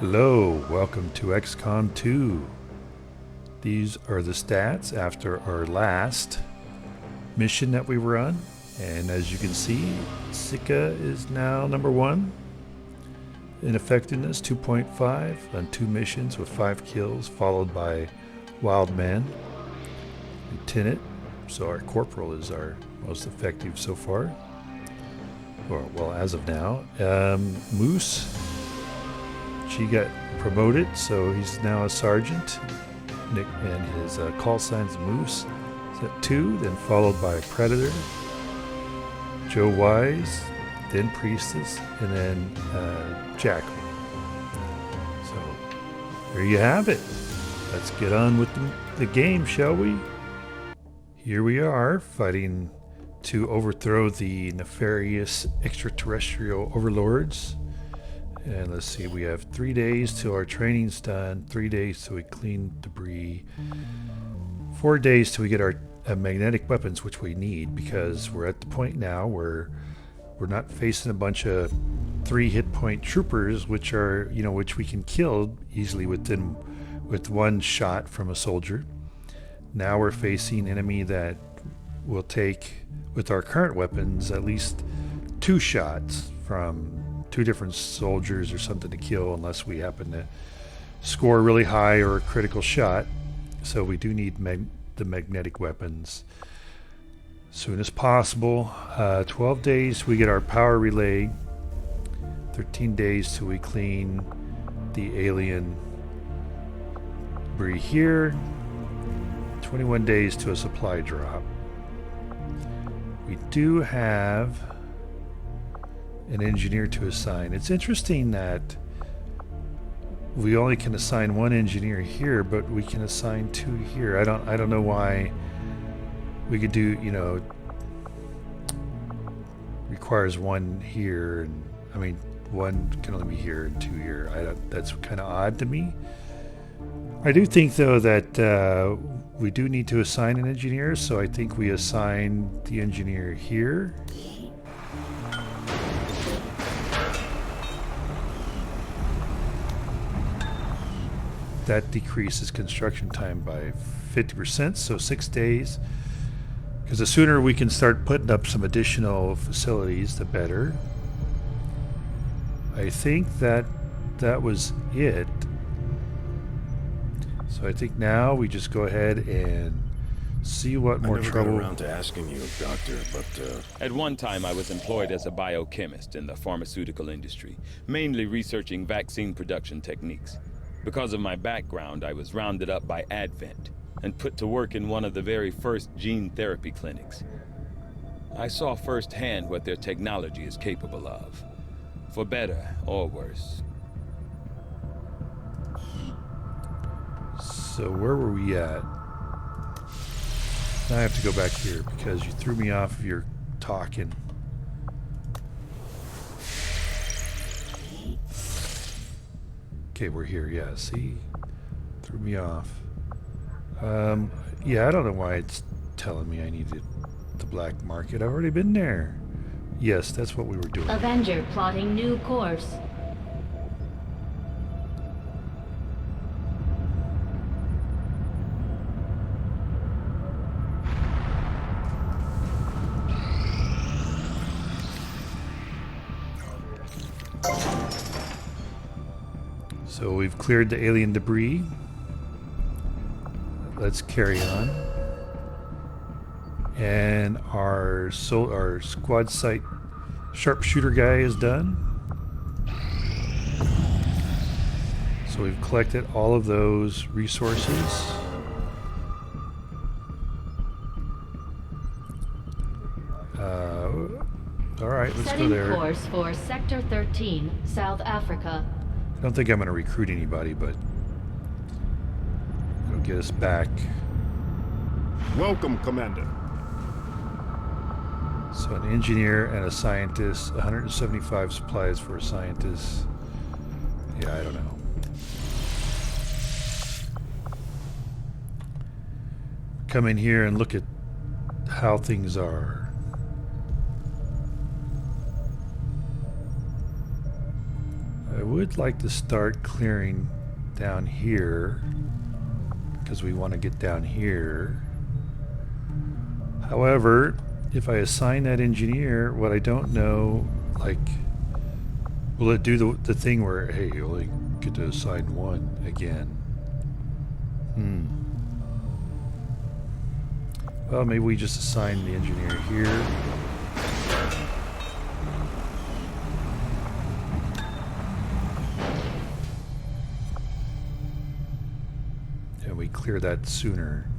Hello, welcome to XCOM2. These are the stats after our last mission that we were on. And as you can see, Sika is now number 1 in effectiveness, 2.5 on 2 missions with 5 kills, followed by Wildman, Lieutenant. So our Corporal is our most effective so far. Well, as of now. Moose, she got promoted, so he's now a sergeant. Nick, and his call sign's Moose. Is at 2, then followed by Predator, Joe Wise, then Priestess, and then Jackal. So there you have it. Let's get on with the game, shall we? Here we are, fighting to overthrow the nefarious extraterrestrial overlords. And let's see, we have 3 days till our training's done, 3 days till we clean debris, 4 days till we get our magnetic weapons, which we need because we're at the point now where we're not facing a bunch of 3 hit point troopers, which are, which we can kill easily with 1 shot from a soldier. Now we're facing enemy that will take, with our current weapons, at least 2 shots from 2 different soldiers or something to kill, unless we happen to score really high or a critical shot. So we do need the magnetic weapons as soon as possible. 12 days we get our power relay, 13 days till we clean the alien debris here, 21 days to a supply drop. We do have an engineer to assign. It's interesting that we only can assign 1 engineer here, but we can assign 2 here. I don't know why we could do, requires 1 here, and I mean 1 can only be here and 2 here. That's kind of odd to me. I do think though that we do need to assign an engineer, so I think we assign the engineer here. That decreases construction time by 50%, so 6 days. Because the sooner we can start putting up some additional facilities, the better. I think that was it. So I think now we just go ahead and see what more trouble. I never got around to asking you, Doctor, but At one time, I was employed as a biochemist in the pharmaceutical industry, mainly researching vaccine production techniques. Because of my background, I was rounded up by Advent and put to work in one of the very first gene therapy clinics. I saw firsthand what their technology is capable of, for better or worse. So where were we at? Now I have to go back here because you threw me off of your talking. Okay, we're here. Yeah, see? Threw me off. Yeah, I don't know why it's telling me I needed the black market. I've already been there. Yes, that's what we were doing. Avenger plotting new course. So we've cleared the alien debris. Let's carry on. And our squad site sharpshooter guy is done. So we've collected all of those resources. All right, let's go there. Setting course for Sector 13, South Africa. I don't think I'm going to recruit anybody, but it'll get us back. welcome, Commander. So an engineer and a scientist, 175 supplies for a scientist. Yeah, I don't know. Come in here and look at how things are. I would like to start clearing down here because we want to get down here. However, if I assign that engineer, what I don't know, like, will it do the thing where, hey, you only get to assign one again? Well, maybe we just assign the engineer here. And we clear that sooner.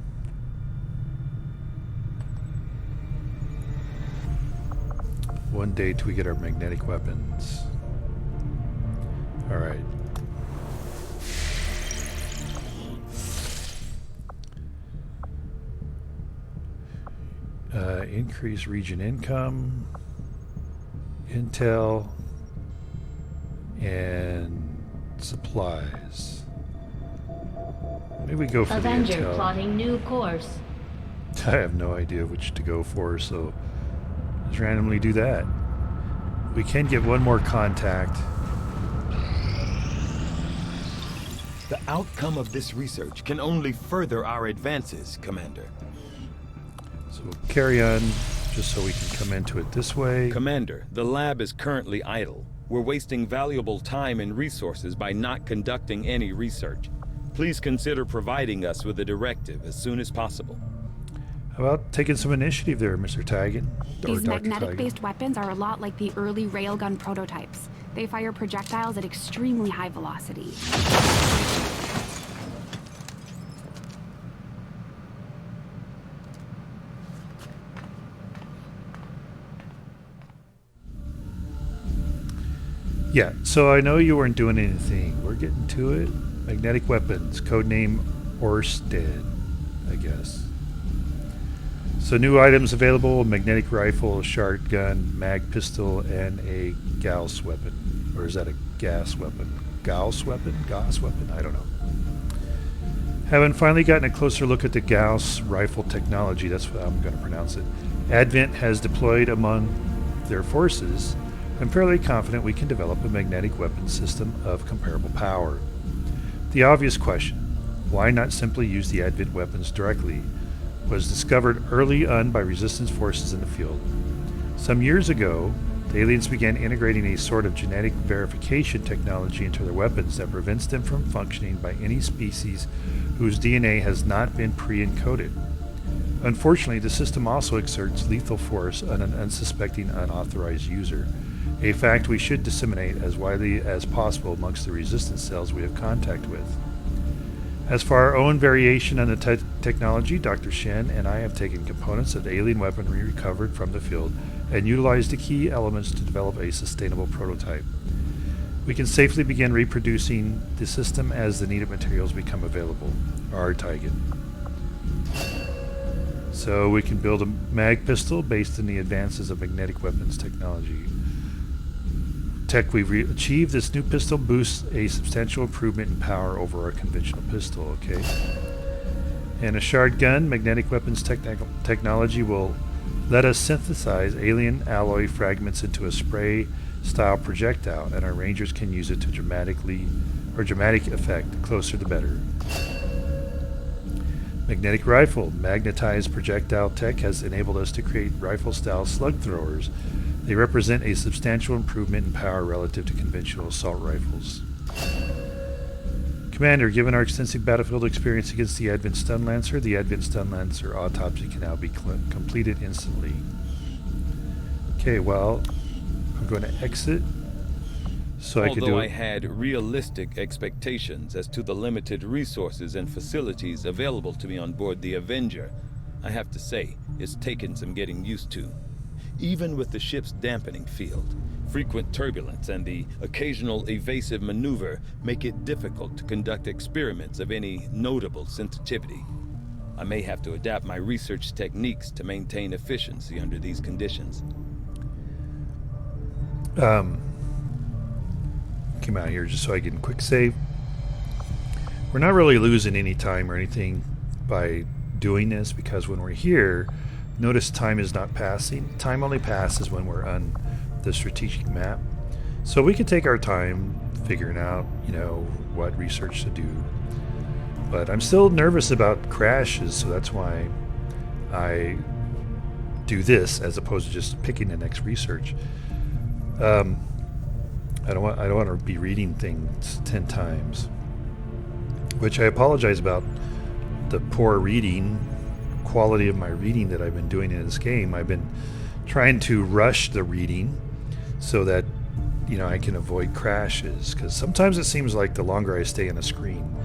One day till we get our magnetic weapons. All right. Increase region income, intel, and supplies. Maybe we go for Avenger the intel. plotting new course. I have no idea which to go for, so let's randomly do that. We can get one more contact. The outcome of this research can only further our advances, Commander. So we'll carry on just so we can come into it this way. Commander, the lab is currently idle. We're wasting valuable time and resources by not conducting any research. Please consider providing us with a directive as soon as possible. How about taking some initiative there, Mr. Tigan? These magnetic-based weapons are a lot like the early railgun prototypes. They fire projectiles at extremely high velocity. Yeah, so I know you weren't doing anything. We're getting to it. Magnetic weapons, codename Orsted, I guess. So new items available: magnetic rifle, shotgun, mag pistol, and a Gauss weapon. Or is that a gas weapon? Gauss weapon? Gauss weapon? I don't know. Having finally gotten a closer look at the Gauss rifle technology, that's what I'm going to pronounce it, Advent has deployed among their forces. I'm fairly confident we can develop a magnetic weapon system of comparable power. The obvious question, why not simply use the Advent weapons directly, was discovered early on by resistance forces in the field. Some years ago, the aliens began integrating a sort of genetic verification technology into their weapons that prevents them from functioning by any species whose DNA has not been pre-encoded. Unfortunately, the system also exerts lethal force on an unsuspecting unauthorized user, a fact we should disseminate as widely as possible amongst the resistance cells we have contact with. As for our own variation on the technology, Dr. Shen and I have taken components of alien weaponry recovered from the field and utilized the key elements to develop a sustainable prototype. We can safely begin reproducing the system as the needed materials become available. R. Tigan. So we can build a mag pistol based on the advances of magnetic weapons technology. Tech we've achieved, this new pistol boosts a substantial improvement in power over our conventional pistol, okay? And a shotgun, magnetic weapons technology will let us synthesize alien alloy fragments into a spray-style projectile, and our rangers can use it to dramatic effect, closer the better. Magnetic rifle, magnetized projectile tech has enabled us to create rifle-style slug throwers. They represent a substantial improvement in power relative to conventional assault rifles. Commander, given our extensive battlefield experience against the Advent Stun Lancer, the Advent Stun Lancer autopsy can now be completed instantly. Okay, well, I'm going to exit so I can do Although I it. had realistic expectations as to the limited resources and facilities available to me on board the Avenger, I have to say, it's taken some getting used to. Even with the ship's dampening field, frequent turbulence and the occasional evasive maneuver make it difficult to conduct experiments of any notable sensitivity. I may have to adapt my research techniques to maintain efficiency under these conditions. Come out here just so I can quick save. We're not really losing any time or anything by doing this, because when we're here, notice time is not passing. Time only passes when we're on the strategic map. So we can take our time, figuring out, you know, what research to do. But I'm still nervous about crashes, so that's why I do this as opposed to just picking the next research. I don't want to be reading things 10 times, which I apologize about the poor reading quality of my reading that I've been doing in this game. I've been trying to rush the reading so that, you know, I can avoid crashes, because sometimes it seems like the longer I stay on a screen,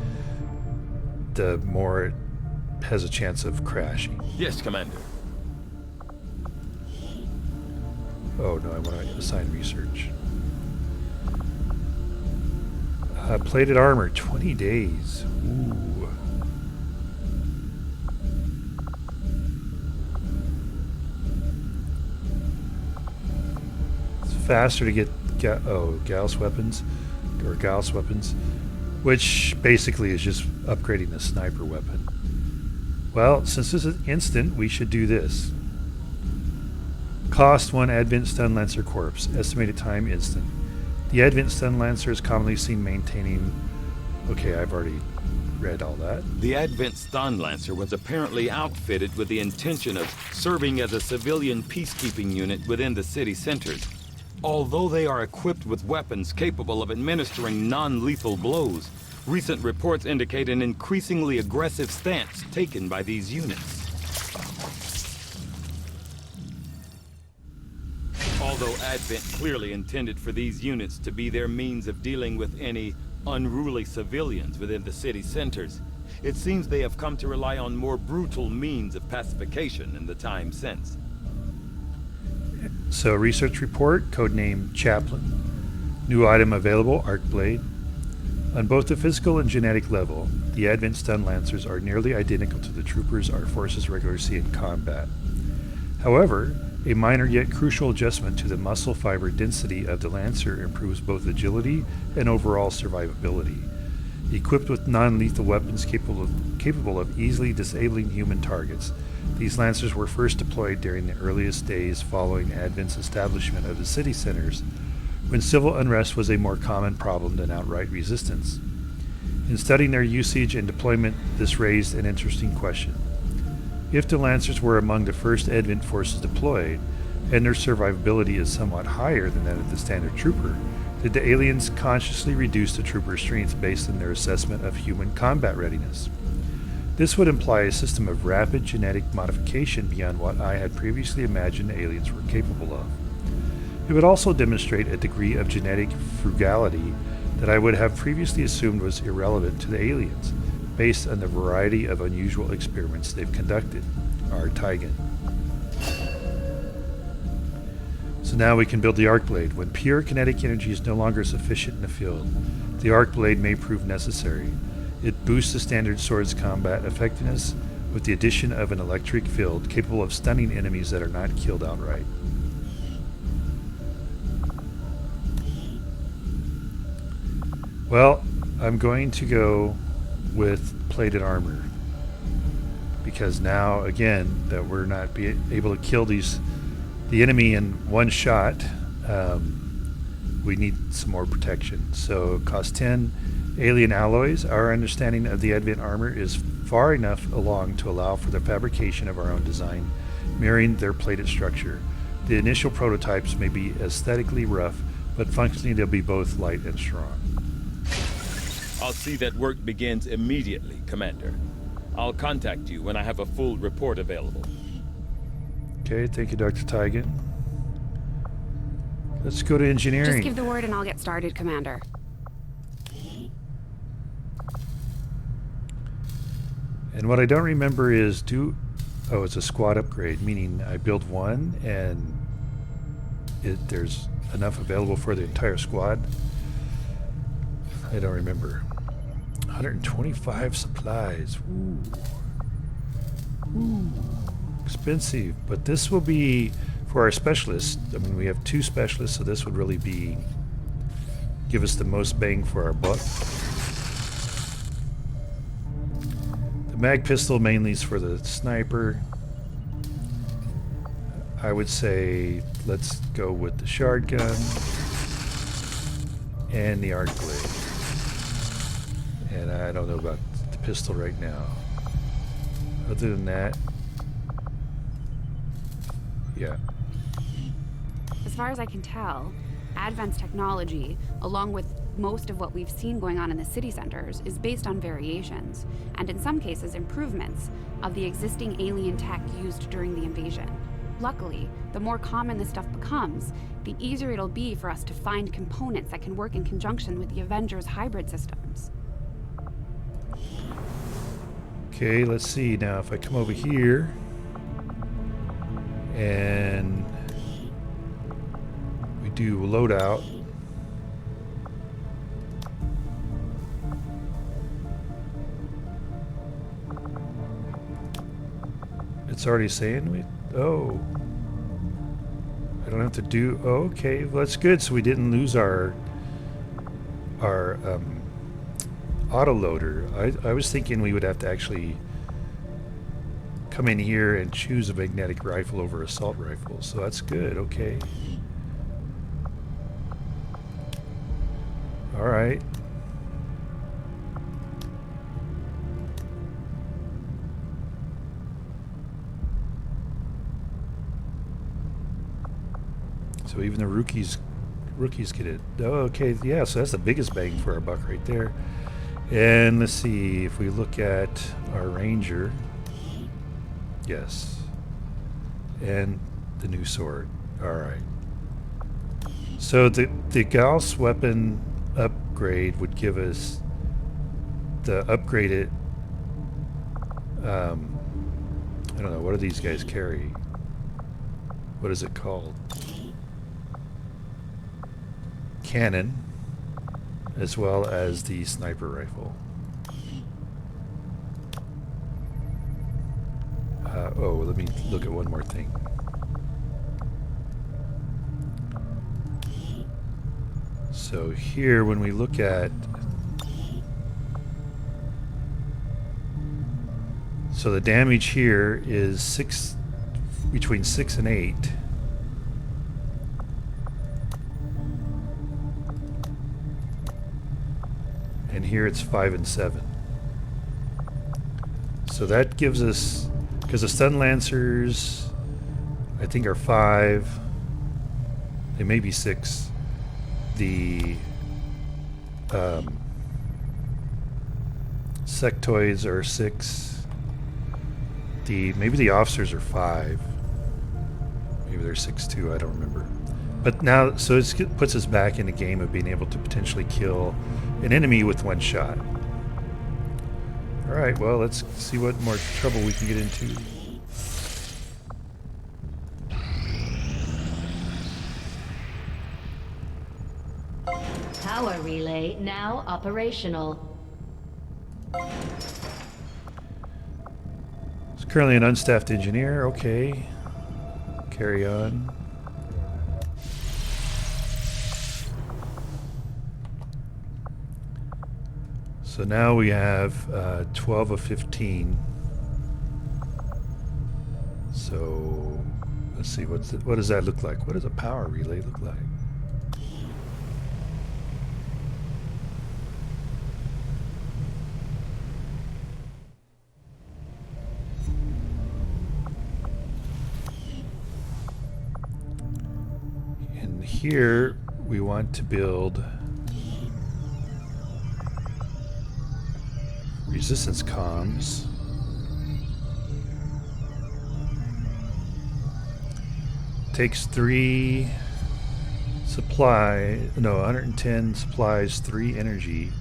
the more it has a chance of crashing. Yes, Commander. Oh no, I want to assign research. Plated armor, 20 days. Ooh. It's faster to get Gauss weapons, which basically is just upgrading the sniper weapon. Well, since this is instant, we should do this. Cost 1 Advent Stun Lancer Corpse. Estimated time instant. The Advent Stun Lancer is commonly seen maintaining... Okay, I've already read all that. The Advent Stun Lancer was apparently outfitted with the intention of serving as a civilian peacekeeping unit within the city centers. Although they are equipped with weapons capable of administering non-lethal blows, recent reports indicate an increasingly aggressive stance taken by these units. Although Advent clearly intended for these units to be their means of dealing with any unruly civilians within the city centers, it seems they have come to rely on more brutal means of pacification in the time since. So, research report, codename Chaplain. New item available, Arc Blade. On both the physical and genetic level, the Advent Stun Lancers are nearly identical to the troopers our forces regularly see in combat. However, a minor yet crucial adjustment to the muscle fiber density of the Lancer improves both agility and overall survivability. Equipped with non-lethal weapons capable of easily disabling human targets, these Lancers were first deployed during the earliest days following Advent's establishment of the city centers, when civil unrest was a more common problem than outright resistance. In studying their usage and deployment, this raised an interesting question. If the Lancers were among the first Advent forces deployed, and their survivability is somewhat higher than that of the standard trooper, did the aliens consciously reduce the trooper's strength based on their assessment of human combat readiness? This would imply a system of rapid genetic modification beyond what I had previously imagined the aliens were capable of. It would also demonstrate a degree of genetic frugality that I would have previously assumed was irrelevant to the aliens, based on the variety of unusual experiments they've conducted. R. Tygan. So now we can build the Arc Blade. When pure kinetic energy is no longer sufficient in the field, the Arc Blade may prove necessary. It boosts the standard sword's combat effectiveness with the addition of an electric field capable of stunning enemies that are not killed outright. Well, I'm going to go with plated armor, because now again that we're not able to kill the enemy in one shot, we need some more protection. So it costs 10 alien alloys. Our understanding of the Advent armor is far enough along to allow for the fabrication of our own design, mirroring their plated structure. The initial prototypes may be aesthetically rough, but functionally they'll be both light and strong. I'll see that work begins immediately, Commander. I'll contact you when I have a full report available. Okay, thank you, Dr. Tygan. Let's go to engineering. Just give the word and I'll get started, Commander. And what I don't remember is it's a squad upgrade, meaning I build one and there's enough available for the entire squad. I don't remember. 125 supplies. Ooh. Ooh. Expensive. But this will be for our specialists. I mean, we have 2 specialists, so this would really give us the most bang for our buck. The mag pistol mainly is for the sniper. I would say let's go with the shard gun. and the arc blade. And I don't know about the pistol right now. Other than that, yeah. As far as I can tell, Advent's technology, along with most of what we've seen going on in the city centers, is based on variations, and in some cases improvements, of the existing alien tech used during the invasion. Luckily, the more common this stuff becomes, the easier it'll be for us to find components that can work in conjunction with the Avengers' hybrid systems. Okay, let's see. Now if I come over here and we do loadout. It's already saying we... Oh. I don't have to do... Oh, okay, well, that's good. So we didn't lose our autoloader. I was thinking we would have to actually come in here and choose a magnetic rifle over assault rifle. So that's good, okay. Alright. So even the rookies get it. Oh, okay, yeah, so that's the biggest bang for our buck right there. And let's see, if we look at our Ranger, yes, and the new sword. All right. So the Gauss weapon upgrade would give us the upgraded. I don't know, what do these guys carry? What is it called? Cannon, as well as the sniper rifle. Oh, let me look at one more thing. So here, when we look at... So the damage here is between 6 and 8. And here it's 5 and 7. So that gives us, because the stun lancers I think are 5, they may be 6. The sectoids are 6. Maybe the officers are 5. Maybe they're 6 too, I don't remember. But now, so it puts us back in the game of being able to potentially kill an enemy with one shot. Alright, well, let's see what more trouble we can get into. Power relay now operational. It's currently an unstaffed engineer, okay. Carry on. So now we have 12 of 15. So let's see, what does that look like? What does a power relay look like? And here we want to build resistance comms. Takes 3 supply, no, 110 supplies, 3 energy,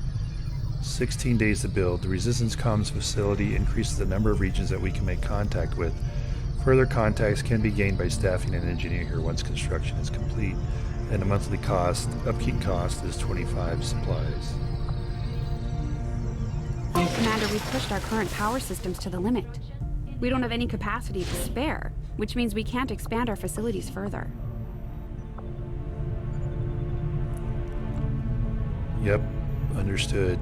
16 days to build. The resistance comms facility increases the number of regions that we can make contact with. Further contacts can be gained by staffing an engineer here once construction is complete, and the monthly upkeep cost is 25 supplies. Commander, we've pushed our current power systems to the limit. We don't have any capacity to spare, which means we can't expand our facilities further. Yep, understood.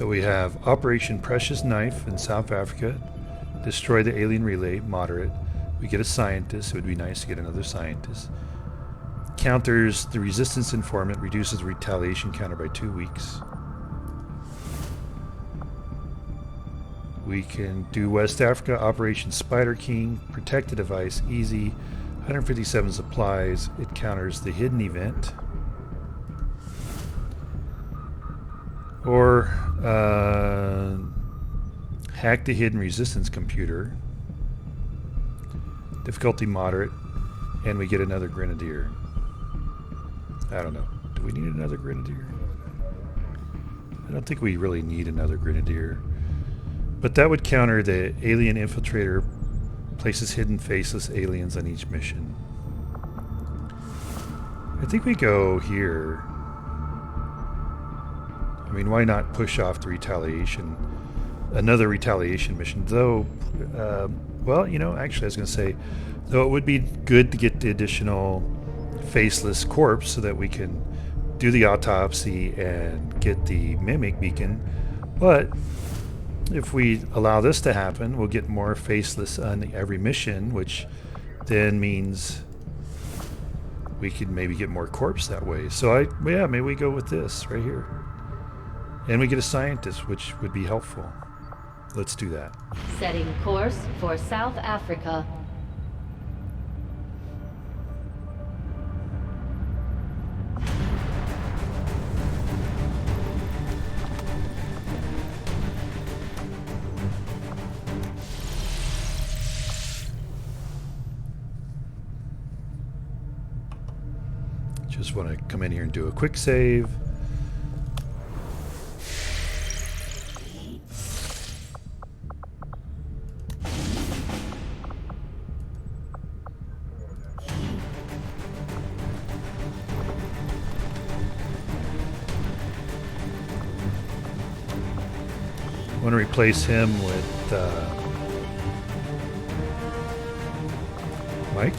So we have Operation Precious Knife in South Africa. Destroy the alien relay, moderate. We get a scientist. It would be nice to get another scientist. Counters the resistance informant, reduces the retaliation counter by 2 weeks. We can do West Africa, Operation Spider King, protect the device, easy, 157 supplies. It counters the hidden event. Or hack the hidden resistance computer. Difficulty moderate, and we get another grenadier. I don't know. Do we need another grenadier? I don't think we really need another grenadier. But that would counter the alien infiltrator, places hidden faceless aliens on each mission. I think we go here. I mean, why not push off the retaliation? Another retaliation mission, though. Well, you know, actually, I was going to say, though it would be good to get the additional faceless corpse so that we can do the autopsy and get the mimic beacon. But if we allow this to happen, we'll get more faceless on every mission, which then means we could maybe get more corpse that way. So yeah, maybe we go with this right here. And we get a scientist, which would be helpful. Let's do that. Setting course for South Africa. Just want to come in here and do a quick save. I want to replace him with Mike.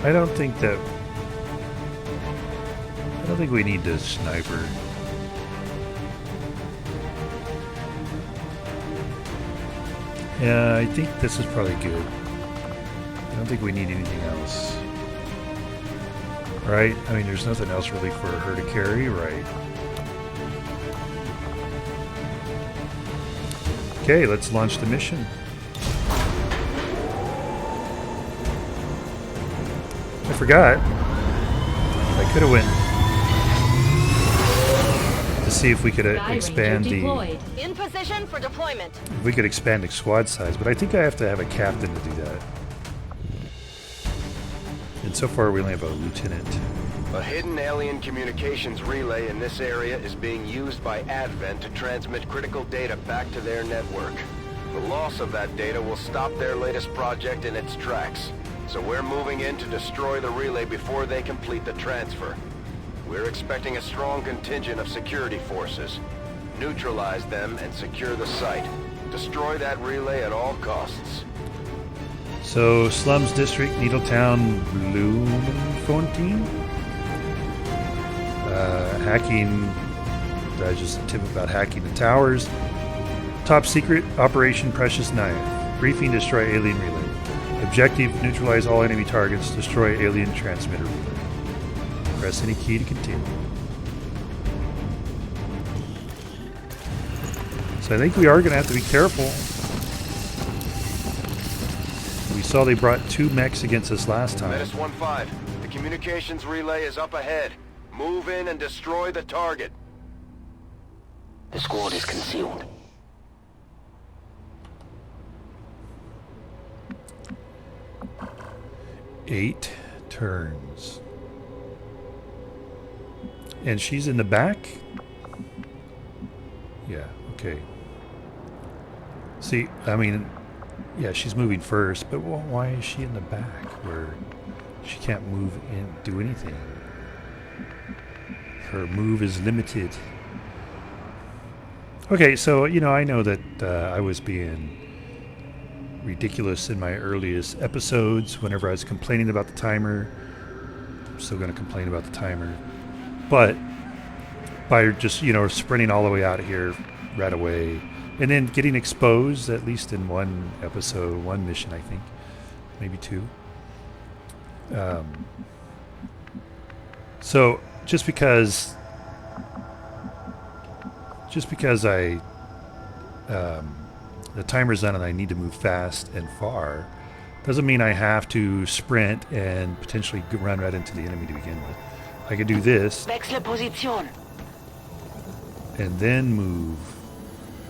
I don't think we need this sniper. Yeah, I think this is probably good. I don't think we need anything else. Right? I mean, there's nothing else really for her to carry, right? Okay, let's launch the mission. I forgot. I could have went to see if we could expand in position for deployment. If we could expand the squad size, but I think I have to have a captain to do that. And so far we only have a lieutenant. A hidden alien communications relay in this area is being used by Advent to transmit critical data back to their network. The loss of that data will stop their latest project in its tracks. So we're moving in to destroy the relay before they complete the transfer. We're expecting a strong contingent of security forces. Neutralize them and secure the site. Destroy that relay at all costs. So, Slums District, Needletown, Bloemfontein. Hacking. That's just a tip about hacking the towers. Top secret, Operation Precious Knife. Briefing, destroy alien relay. Objective, neutralize all enemy targets, destroy alien transmitter relay. Press any key to continue. So I think we are going to have to be careful. We saw they brought 2 mechs against us last time. Menace 1-5, the communications relay is up ahead. Move in and destroy the target. The squad is concealed. Eight turns. And she's in the back? Yeah, okay. See, I mean, yeah, she's moving first, but why is she in the back where she can't move and do anything? Her move is limited. Okay, so, you know, I know that I was being ridiculous in my earliest episodes whenever I was complaining about the timer. I'm still going to complain about the timer. But by just, you know, sprinting all the way out here right away and then getting exposed, at least in one episode, one mission, I think, maybe two. So just because I the timer's on and I need to move fast and far, doesn't mean I have to sprint and potentially run right into the enemy to begin with. I could do this Wechsle Position. and then move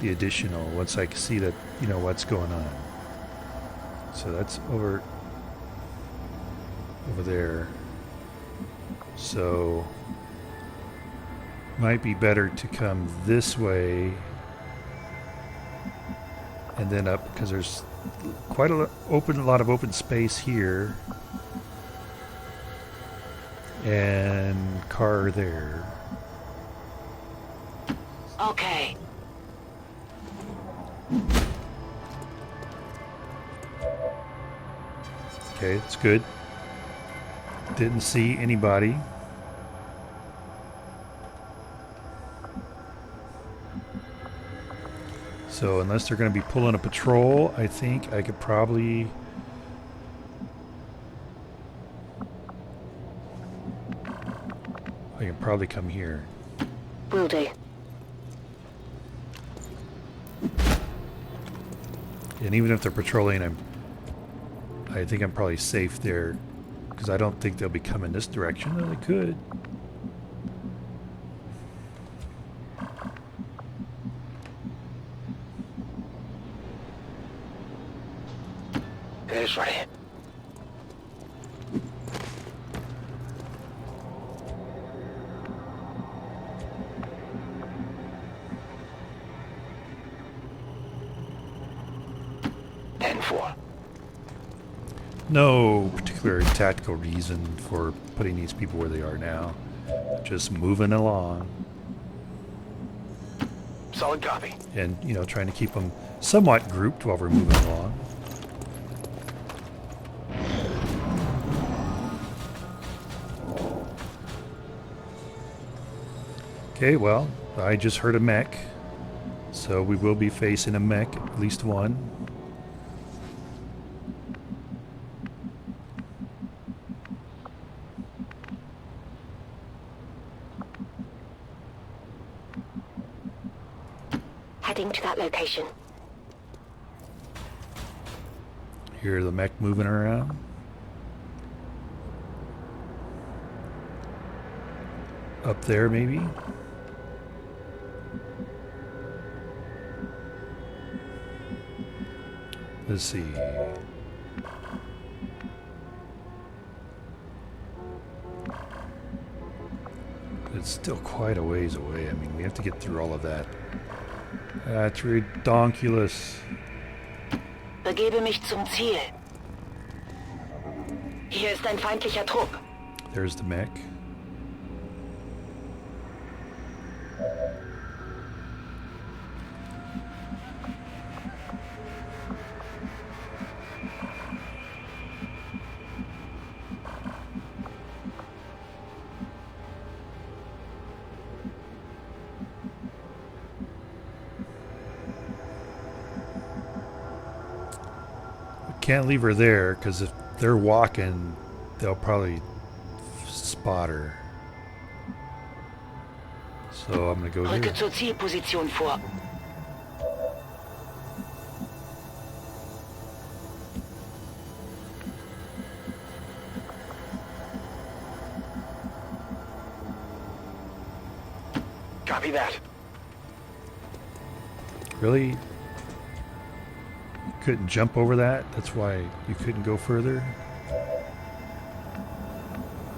the additional once I see that, you know, what's going on. So that's over there. So might be better to come this way and then up, because there's quite a lot of open space here, and car there. Okay. Okay, it's good. Didn't see anybody. So unless they're going to be pulling a patrol, I think I could probably... I can probably come here. Will do. And even if they're patrolling, I think I'm probably safe there, because I don't think they'll be coming this direction. Though they could. It is ready. No particular tactical reason for putting these people where they are now. Just moving along. Solid copy. And, you know, trying to keep them somewhat grouped while we're moving along. Okay, well, I just heard a mech. So we will be facing a mech, at least one. Heading to that location. Hear the mech moving around. Up there, maybe? Let's see. It's still quite a ways away. I mean, we have to get through all of that. That's redonkulous. Begebe mich zum Ziel. Hier ist ein feindlicher Trupp. There's the mech. Can't leave her there, because if they're walking, they'll probably spot her. So I'm gonna go Rücke here. zur Zielposition vor. Copy that. Really? You couldn't jump over that? That's why you couldn't go further?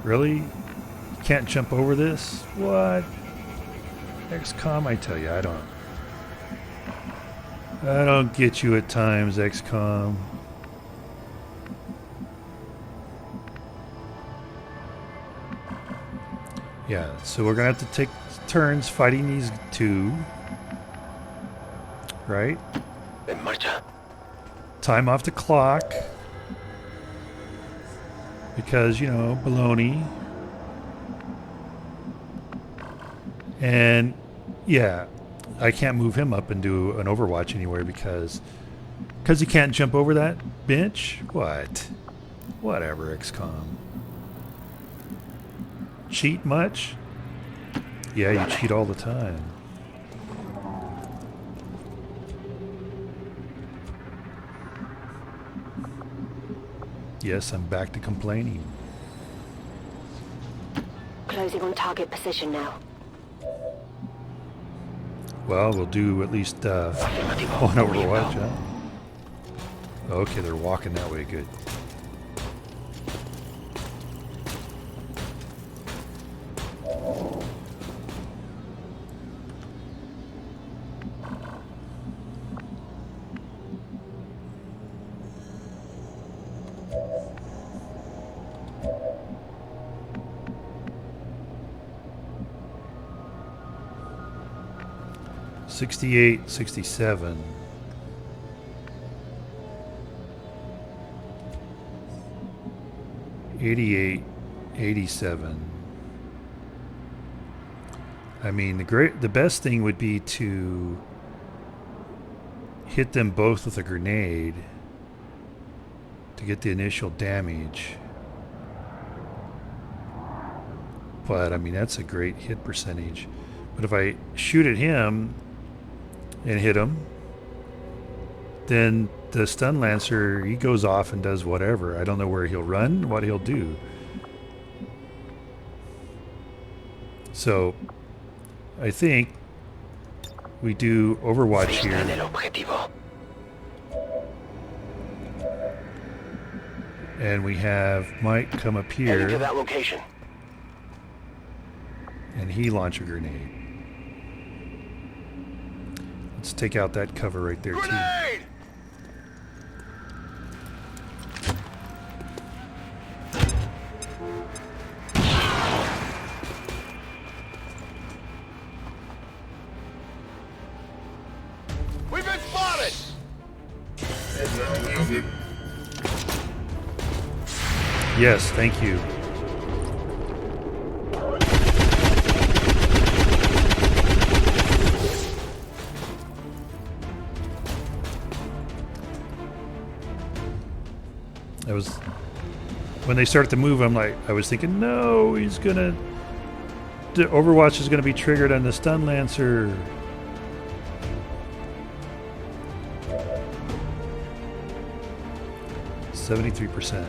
Really? You can't jump over this? What? XCOM, I tell you, I don't get you at times, XCOM. Yeah, so we're gonna have to take turns fighting these two. Right? En marcha. time off the clock. Because, you know, baloney. And, yeah, I can't move him up and do an Overwatch anywhere because he can't jump over that bench? What? Whatever, XCOM. Cheat much? Yeah, you cheat all the time. Yes, I'm back to complaining. Closing on target position now. Well, we'll do at least one Overwatch, huh? Okay, they're walking that way, good. $68, $67. $88, $87. I mean, the best thing would be to hit them both with a grenade to get the initial damage. But I mean, that's a great hit percentage. But if I shoot at him and hit him, then the stun lancer, he goes off and does whatever. I don't know where he'll run, what he'll do. So I think we do Overwatch here. And we have Mike come up here. Heading to that location. And he launch a grenade. Let's take out that cover right there, Grenade! We've been spotted! Yes, thank you. I was, when they started to move, I was thinking, no, he's gonna, the Overwatch is gonna be triggered on the stun lancer. %73%.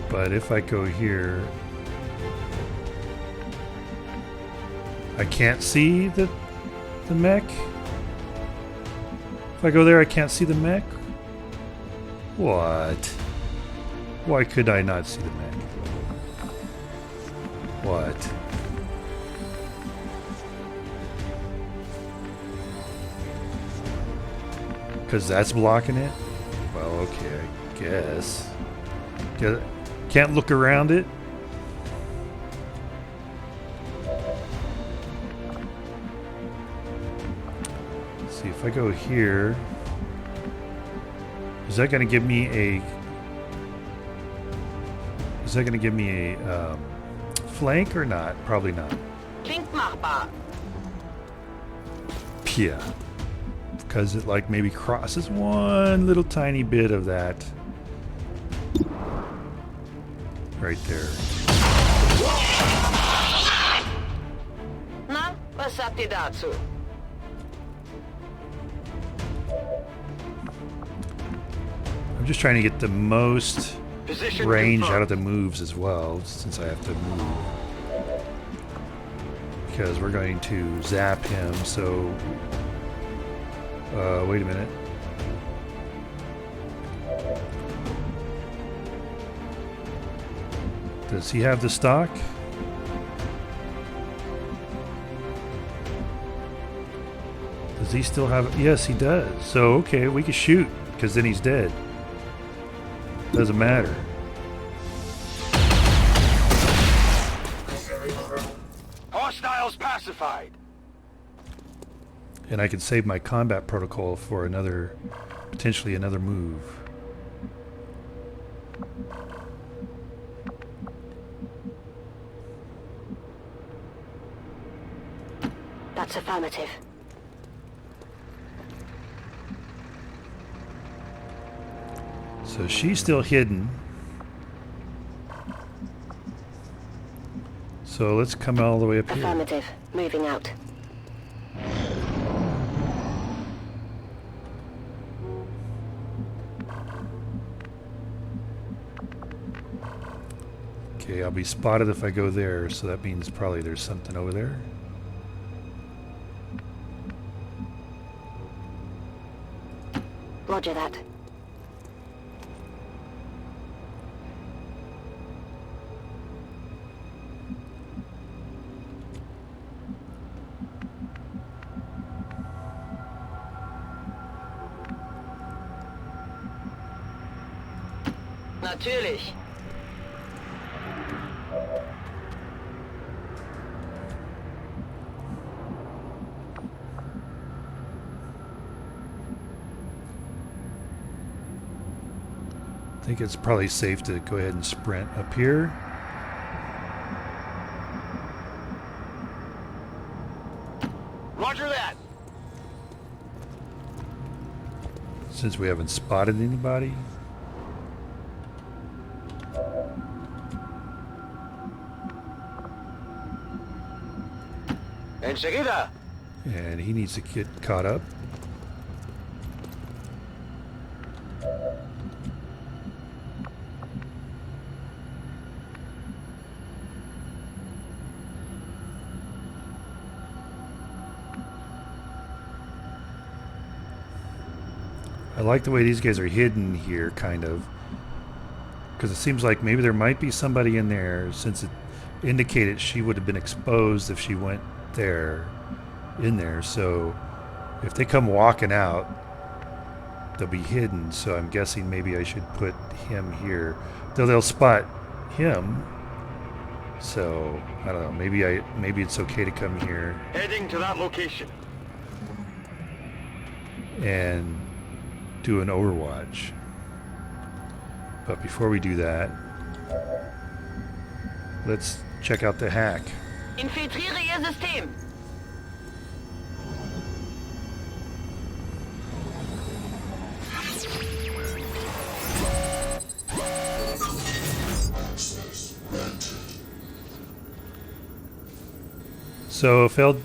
But if I go here, I can't see the mech. If I go there, I can't see the mech. What? Why could I not see the mech? What? Because that's blocking it? Well, okay, I guess. Can't look around it? Let's see, if I go here, is that going to give me a... Is that going to give me a flank or not? Probably not. Klingt machbar. Yeah. Because it like maybe crosses one little tiny bit of that. Right there. Na, was sagt ihr dazu? I'm just trying to get the most Position range confirmed. out of the moves as well, since I have to move. Because we're going to zap him, so... wait a minute. Does he have the stock? Does he still have it? Yes, he does. So, okay, we can shoot, because then he's dead. Doesn't matter. Hostiles pacified. And I can save my combat protocol for another, potentially another move. That's affirmative. So she's still hidden. So let's come all the way up here. Affirmative. Moving out. Okay, I'll be spotted if I go there, so that means probably there's something over there. Roger that. Natürlich. I think it's probably safe to go ahead and sprint up here. Roger that. Since we haven't spotted anybody. Enseguida. And he needs to get caught up. I like the way these guys are hidden here, kind of. Because it seems like maybe there might be somebody in there, since it indicated she would have been exposed if she went there, in there. So if they come walking out, they'll be hidden. So I'm guessing maybe I should put him here. Though they'll spot him. So I don't know. Maybe it's okay to come here Heading to that location. and do an overwatch. But before we do that, let's check out the hack. Infiltriere Ihr System. So a failed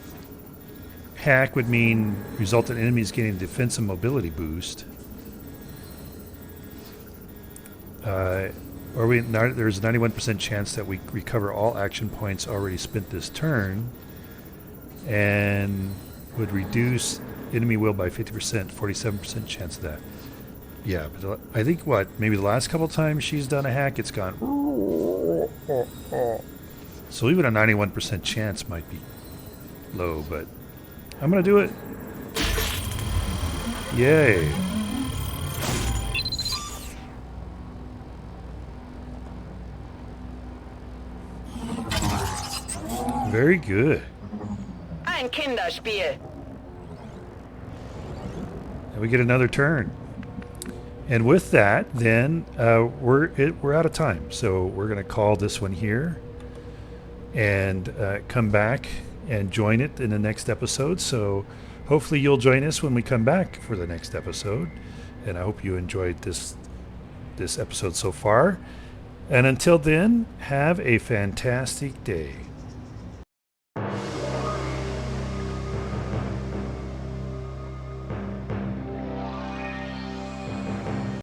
hack would mean result in enemies getting a defensive mobility boost. There's a 91% chance that we recover all action points already spent this turn, and would reduce enemy will by 50%, 47% chance of that. Yeah, but I think maybe the last couple times she's done a hack, it's gone. So even a 91% chance might be low, but I'm gonna do it. Yay. Very good. Ein Kinderspiel. And we get another turn. And with that, then we're out of time. So we're going to call this one here and come back and join it in the next episode. So hopefully you'll join us when we come back for the next episode. And I hope you enjoyed this episode so far. And until then, have a fantastic day.